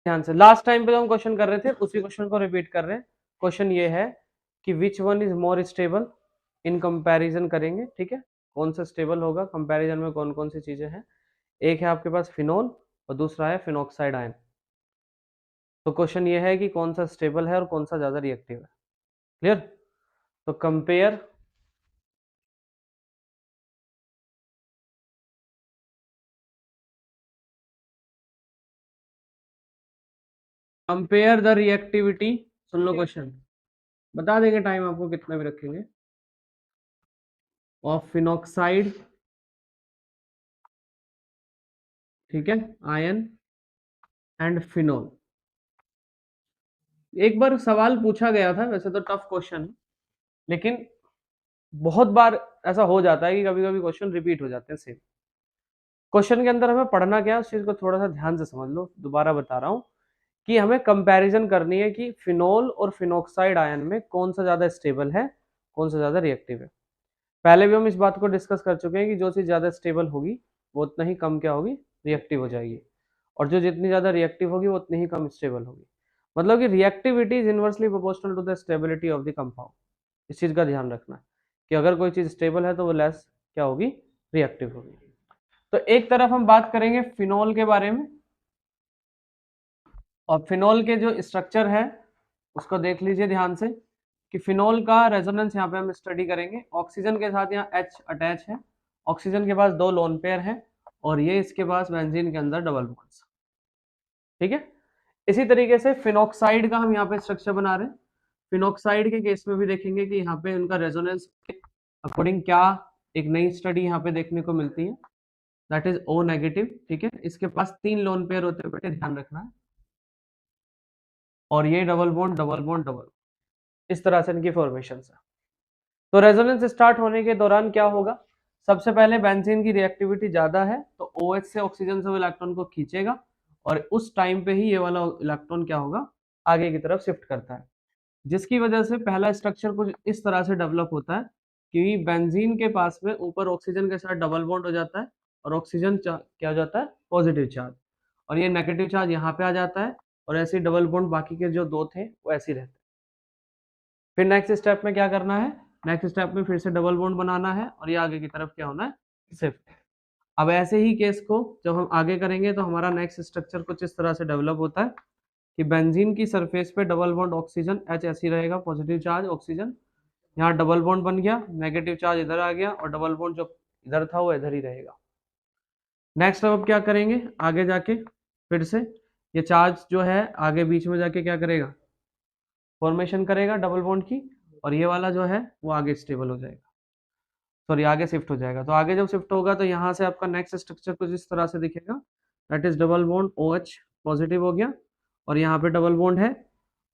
ध्यान से, last time पे जो हम क्वेश्चन कर रहे थे उसी क्वेश्चन को रिपीट कर रहे हैं। क्वेश्चन ये है कि which one is more stable in comparison करेंगे, ठीक है, कौन सा स्टेबल होगा कंपैरिजन में, कौन कौन सी चीजें हैं। एक है आपके पास फिनोल और दूसरा है फिनॉक्साइड आयन। तो क्वेश्चन ये है कि कौन सा स्टेबल है और कौन सा ज्यादा रिएक्टिव है। क्लियर? तो compare compare the reactivity, soon low question, बता देंगे टाइम आपको कितना भी रखेंगे, ऑफ फिनॉक्साइड, ठीक है, आयन एंड फिनोल। एक बार सवाल पूछा गया था, वैसे तो टफ क्वेश्चन है, लेकिन बहुत बार ऐसा हो जाता है कि कभी कभी क्वेश्चन रिपीट हो जाते हैं सेम। क्वेश्चन के अंदर हमें पढ़ना क्या है उस चीज को थोड़ा सा ध्यान से समझ लो। दोबारा बता रहा हूं कि हमें कंपैरिजन करनी है कि फिनोल और फिनॉक्साइड आयन में कौन सा ज्यादा स्टेबल है, कौन सा ज्यादा रिएक्टिव है। पहले भी हम इस बात को डिस्कस कर चुके हैं कि जो चीज ज्यादा स्टेबल होगी वो उतना ही कम क्या होगी, रिएक्टिव हो जाएगी, और जो जितनी ज्यादा रिएक्टिव होगी वो उतनी ही कम स्टेबल होगी। मतलब कि reactivity is inversely proportional to the stability of the compound. इस चीज का ध्यान रखना कि अगर कोई चीज स्टेबल है तो वो लेस क्या होगी, रिएक्टिव होगी। तो एक तरफ हम बात करेंगे फिनोल के बारे में, और फिनोल के जो स्ट्रक्चर है उसको देख लीजिए ध्यान से कि फिनोल का रेजोनेंस यहाँ पे हम स्टडी करेंगे। ऑक्सीजन के साथ यहाँ H अटैच है, ऑक्सीजन के पास 2 लोन पेयर है, और ये इसके पास बेंजीन के अंदर डबल बॉन्ड्स, ठीक है। इसी तरीके से फिनॉक्साइड का हम यहाँ पे स्ट्रक्चर बना रहे हैं। फिनॉक्साइड के केस में भी देखेंगे कि यहाँ पे उनका रेजोनेंस अकॉर्डिंग क्या, एक नई स्टडी यहाँ पे देखने को मिलती है, दैट इज O नेगेटिव, ठीक है। इसके पास 3 लोन पेयर होते हैं बेटे, ध्यान रखना है, और ये double bond double bond double, इस तरह से इनकी फॉर्मेशन है। तो रेजोनेंस स्टार्ट होने के दौरान क्या होगा, सबसे पहले बेंजीन की रिएक्टिविटी ज्यादा है तो OH से ऑक्सीजन से वो इलेक्ट्रॉन को खींचेगा, और उस टाइम पे ही ये वाला इलेक्ट्रॉन क्या होगा, आगे की तरफ शिफ्ट करता है, जिसकी वजह से पहला स्ट्रक्चर कुछ इस तरह से डेवलप होता है कि बेंजीन के पास में ऊपर ऑक्सीजन के साथ डबल बॉन्ड हो जाता है, और ऑक्सीजन क्या हो जाता है, पॉजिटिव चार्ज, और ये नेगेटिव चार्ज यहाँ पे आ जाता है, और ऐसे डबल बॉन्ड बाकी के जो 2 थे वो ऐसे ही रहते हैं। फिर नेक्स्ट स्टेप में क्या करना है, नेक्स्ट स्टेप में फिर से डबल बॉन्ड बनाना है, और ये आगे की तरफ क्या होना है, शिफ्ट। अब ऐसे ही केस को जब हम आगे करेंगे तो हमारा नेक्स्ट स्ट्रक्चर कुछ इस तरह से डेवलप होता है कि बेंजीन की सरफेस पे डबल बॉन्ड ऑक्सीजन H ऐसी रहेगा, पॉजिटिव चार्ज ऑक्सीजन, यहाँ डबल बॉन्ड बन गया, नेगेटिव चार्ज इधर आ गया, और डबल बॉन्ड जो इधर था वो इधर ही रहेगा। नेक्स्ट अब क्या करेंगे, आगे जाके फिर से ये चार्ज जो है आगे बीच में जाके क्या करेगा, फॉर्मेशन करेगा डबल बॉन्ड की, और ये वाला जो है वो आगे स्टेबल हो जाएगा, सॉरी आगे शिफ्ट हो जाएगा। तो आगे जब शिफ्ट होगा तो यहाँ से आपका नेक्स्ट स्ट्रक्चर कुछ इस तरह से दिखेगा, that is double bond OH positive हो गया, और यहाँ पे डबल बॉन्ड है,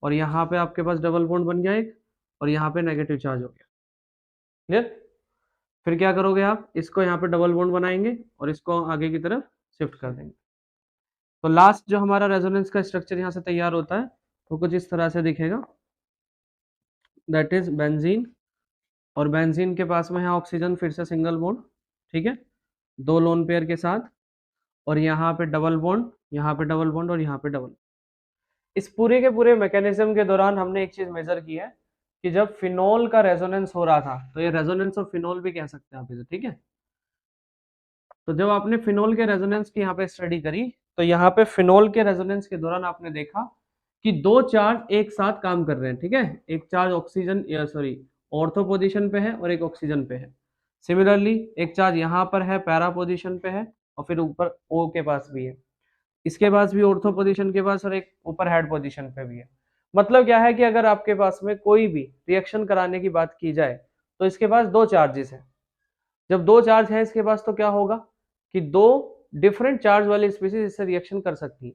और यहाँ पे आपके पास डबल बॉन्ड बन गया एक, और यहाँ पे नेगेटिव चार्ज हो गया। क्लियर? फिर क्या करोगे आप, इसको यहाँ पे डबल बॉन्ड बनाएंगे और इसको आगे की तरफ शिफ्ट कर देंगे। तो लास्ट जो हमारा रेजोनेंस का स्ट्रक्चर यहाँ से तैयार होता है वो कुछ इस तरह से दिखेगा, दैट इज बेंजीन, और बेंजीन के पास में है ऑक्सीजन, फिर से सिंगल बॉन्ड, ठीक है, 2 लोन पेयर के साथ, और यहाँ पे डबल बॉन्ड, यहाँ पे डबल बॉन्ड, और यहाँ पे डबल। इस पूरे के पूरे मैकेनिज्म के दौरान हमने एक चीज मेजर की है कि जब फिनोल का रेजोनेंस हो रहा था, तो ये रेजोनेंस ऑफ फिनोल भी कह सकते हैं आप इसे, ठीक है। तो जब आपने फिनोल के रेजोनेंस की यहाँ पे स्टडी करी, तो यहाँ पे फिनोल के रेजोनेंस के दौरान आपने देखा कि 2 चार्ज एक साथ काम कर रहे हैं, ठीक है, एक charge oxygen sorry ortho position पे है और एक ऑक्सीजन पे है। सिमिलरली एक चार्ज यहाँ पर है, पैरा पोजीशन पे है, और फिर ऊपर O के पास भी है, इसके पास भी ऑर्थो पोजीशन के पास, और एक ऊपर हेड पोजीशन पे भी है। मतलब क्या है कि अगर आपके पास में कोई भी रिएक्शन कराने की बात की जाए तो इसके पास 2 चार्जेस हैं। जब 2 चार्ज है इसके पास तो क्या होगा कि 2 डिफरेंट चार्ज वाली स्पीसीज इससे रिएक्शन कर सकती है,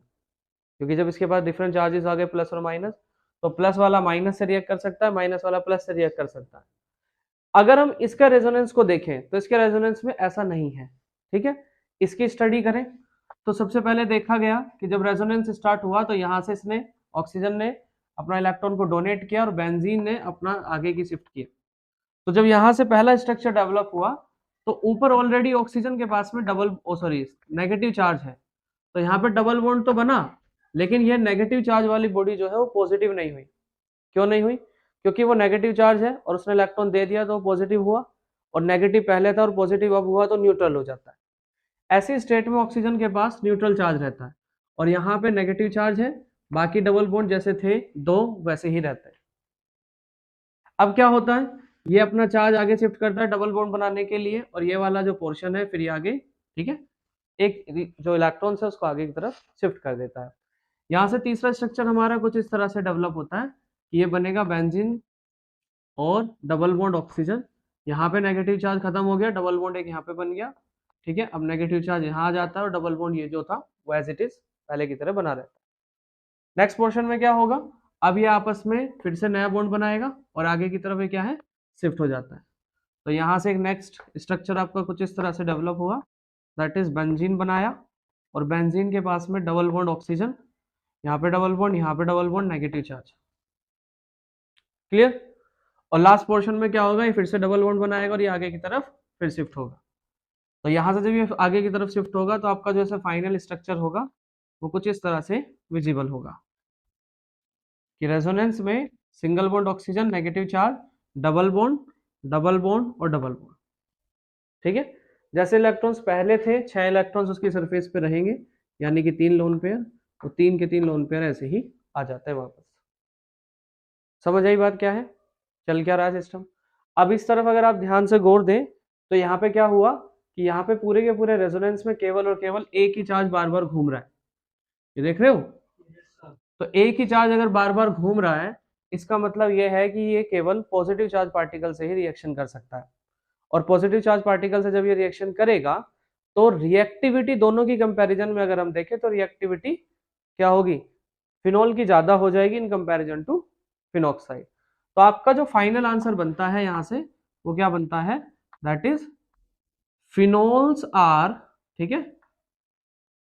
क्योंकि जब इसके पास डिफरेंट चार्जेस आ गए प्लस और माइनस, तो प्लस वाला माइनस से रिएक्ट कर सकता है, माइनस वाला प्लस से रिएक्ट कर सकता है। अगर हम इसका रेजोनेंस को देखें तो इसके रेजोनेंस में ऐसा नहीं है, ठीक है। इसकी स्टडी करें तो सबसे पहले देखा गया कि जब रेजोनेंस स्टार्ट हुआ तो यहां से इसने ऑक्सीजन ने अपना इलेक्ट्रॉन को डोनेट किया और बेंजीन ने अपना आगे की शिफ्ट किया। तो जब यहां से पहला स्ट्रक्चर डेवलप हुआ तो ऊपर ऑलरेडी ऑक्सीजन के पास में डबल सॉरी नेगेटिव चार्ज है, तो यहाँ पे डबल बॉन्ड तो बना, लेकिन ये नेगेटिव चार्ज वाली बॉडी जो है वो पॉजिटिव नहीं हुई। क्यों नहीं हुई? क्योंकि वो नेगेटिव चार्ज है और उसने इलेक्ट्रॉन दे दिया तो पॉजिटिव हुआ, और नेगेटिव पहले था और पॉजिटिव अब हुआ तो न्यूट्रल हो जाता है। ऐसी स्टेट में ऑक्सीजन के पास न्यूट्रल चार्ज रहता है, और यहाँ पे नेगेटिव चार्ज है, बाकी डबल बॉन्ड जैसे थे दो वैसे ही रहते हैं। अब क्या होता है, ये अपना चार्ज आगे शिफ्ट करता है डबल बॉन्ड बनाने के लिए, और ये वाला जो पोर्शन है फिर ये आगे, ठीक है, एक जो इलेक्ट्रॉन है उसको आगे की तरफ शिफ्ट कर देता है। यहाँ से तीसरा स्ट्रक्चर हमारा कुछ इस तरह से डेवलप होता है कि ये बनेगा बेंजीन और डबल बॉन्ड ऑक्सीजन। यहाँ पे नेगेटिव चार्ज खत्म हो गया, डबल बॉन्ड एक यहाँ पे बन गया, ठीक है। अब नेगेटिव चार्ज यहाँ आ जाता है और डबल बॉन्ड ये जो था वो एज इट इज पहले की तरह बना रहता है। नेक्स्ट पोर्शन में क्या होगा, अब ये आपस में फिर से नया बॉन्ड बनाएगा और आगे की तरफ ये क्या है, शिफ्ट हो जाता है। तो यहाँ से एक नेक्स्ट स्ट्रक्चर आपका कुछ इस तरह से डेवलप हुआ, दैट इज बेंजीन बनाया, और बेंजीन के पास में डबल बॉन्ड ऑक्सीजन, यहाँ पे डबल बॉन्ड, यहाँ पे double bond, negative charge. Clear? और लास्ट पोर्शन में क्या होगा, ये फिर से डबल बॉन्ड बनाएगा और ये आगे की तरफ फिर शिफ्ट होगा। तो यहाँ से जब ये आगे की तरफ शिफ्ट होगा तो आपका जो है फाइनल स्ट्रक्चर होगा वो कुछ इस तरह से विजिबल होगा कि रेजोनेंस में single bond oxygen, negative charge, double bond, double bond और डबल बॉन्ड, ठीक है। जैसे इलेक्ट्रॉन्स पहले थे 6 इलेक्ट्रॉन्स उसकी सरफेस पे रहेंगे, यानी कि 3 लोन पेयर, तो 3 के 3 लोन पेयर ऐसे ही आ जाते हैं वापस। समझ आई बात क्या है, चल क्या रहा है सिस्टम। अब इस तरफ अगर आप ध्यान से गौर दें तो यहाँ पे क्या हुआ कि यहाँ पे पूरे के पूरे रेजोनेंस में केवल और केवल एक ही चार्ज बार बार घूम रहा है, ये देख रहे हो। तो एक ही चार्ज अगर बार बार घूम रहा है, इसका मतलब यह है कि ये केवल पॉजिटिव चार्ज पार्टिकल से ही रिएक्शन कर सकता है, और पॉजिटिव चार्ज पार्टिकल से जब ये रिएक्शन करेगा तो रिएक्टिविटी दोनों की कंपैरिजन में अगर हम देखें तो रिएक्टिविटी क्या होगी, फिनोल की ज्यादा हो जाएगी इन कंपैरिजन टू फिनॉक्साइड। तो आपका जो फाइनल आंसर बनता है यहां से वो क्या बनता है, दैट इज फिनोल्स आर, ठीक है,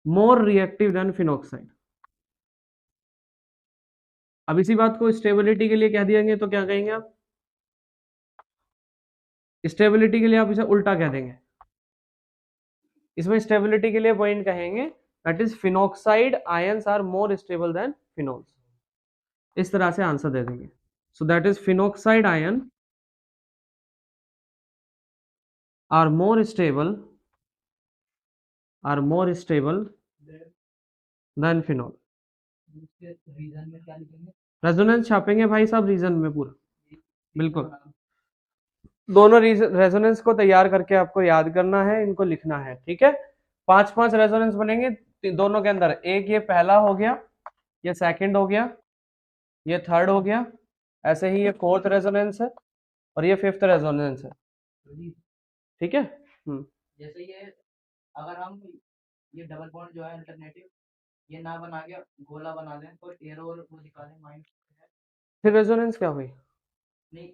मोर रिएक्टिव देन फिनॉक्साइड। अब इसी बात को स्टेबिलिटी के लिए कह दिएंगे तो क्या कहेंगे आप, स्टेबिलिटी के लिए आप इसे उल्टा कह देंगे। इसमें स्टेबिलिटी के लिए पॉइंट कहेंगे that is phenoxide ions are more stable than phenols, इस तरह से आंसर दे देंगे। So that is phenoxide ion are more stable than phenol. Reason में क्या लिखेंगे, रेजोनेंस छापेंगे भाई साहब रीजन में पूरा, बिल्कुल। दोनों रेजोनेंस को तैयार करके आपको याद करना है, इनको लिखना है, ठीक है। 5-5 रेजोनेंस बनेंगे दोनों के अंदर, एक ये पहला हो गया, ये सेकंड हो गया, ये थर्ड हो गया, ऐसे ही ये फोर्थ रेजोनेंस है और ये फिफ्थ रेजोनेंस है, ठीक है। जैसे ये अगर हम ये डबल बॉन्ड जो है अल्टरनेटिव ये ना बना के गोला बना दें तो एरो और वो दिखा दें माइनस, फिर रेजोनेंस क्या हुई, नहीं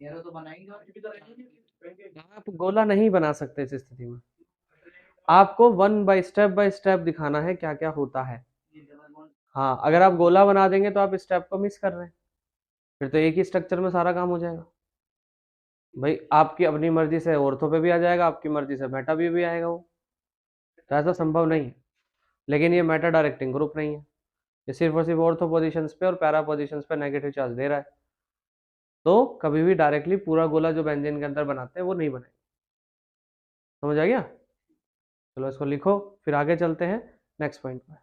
एरो तो बनाएंगे और आप गोला नहीं बना सकते इस स्थिति में, आपको वन बाय स्टेप दिखाना है क्या क्या होता है। हाँ, अगर आप गोला बना देंगे तो आप स्टेप को मिस कर रहे हैं, फिर तो एक ही स्ट्रक्चर में सारा काम हो जाएगा। भाई आपकी अपनी मर्जी से ऑर्थो पे भी आ जाएगा, आपकी मर्जी से मेटा भी आएगा, वो तो ऐसा संभव नहीं है। लेकिन ये मेटा डायरेक्टिंग ग्रुप नहीं है, ये सिर्फ और सिर्फ ऑर्थो पोजिशंस पे और पैरा पोजिशंस पे नेगेटिव चार्ज दे रहा है, तो कभी भी डायरेक्टली पूरा गोला जो बेंजीन के अंदर बनाते हैं वो नहीं बनेगा। समझ आ गया? चलो इसको लिखो, फिर आगे चलते हैं नेक्स्ट पॉइंट पर।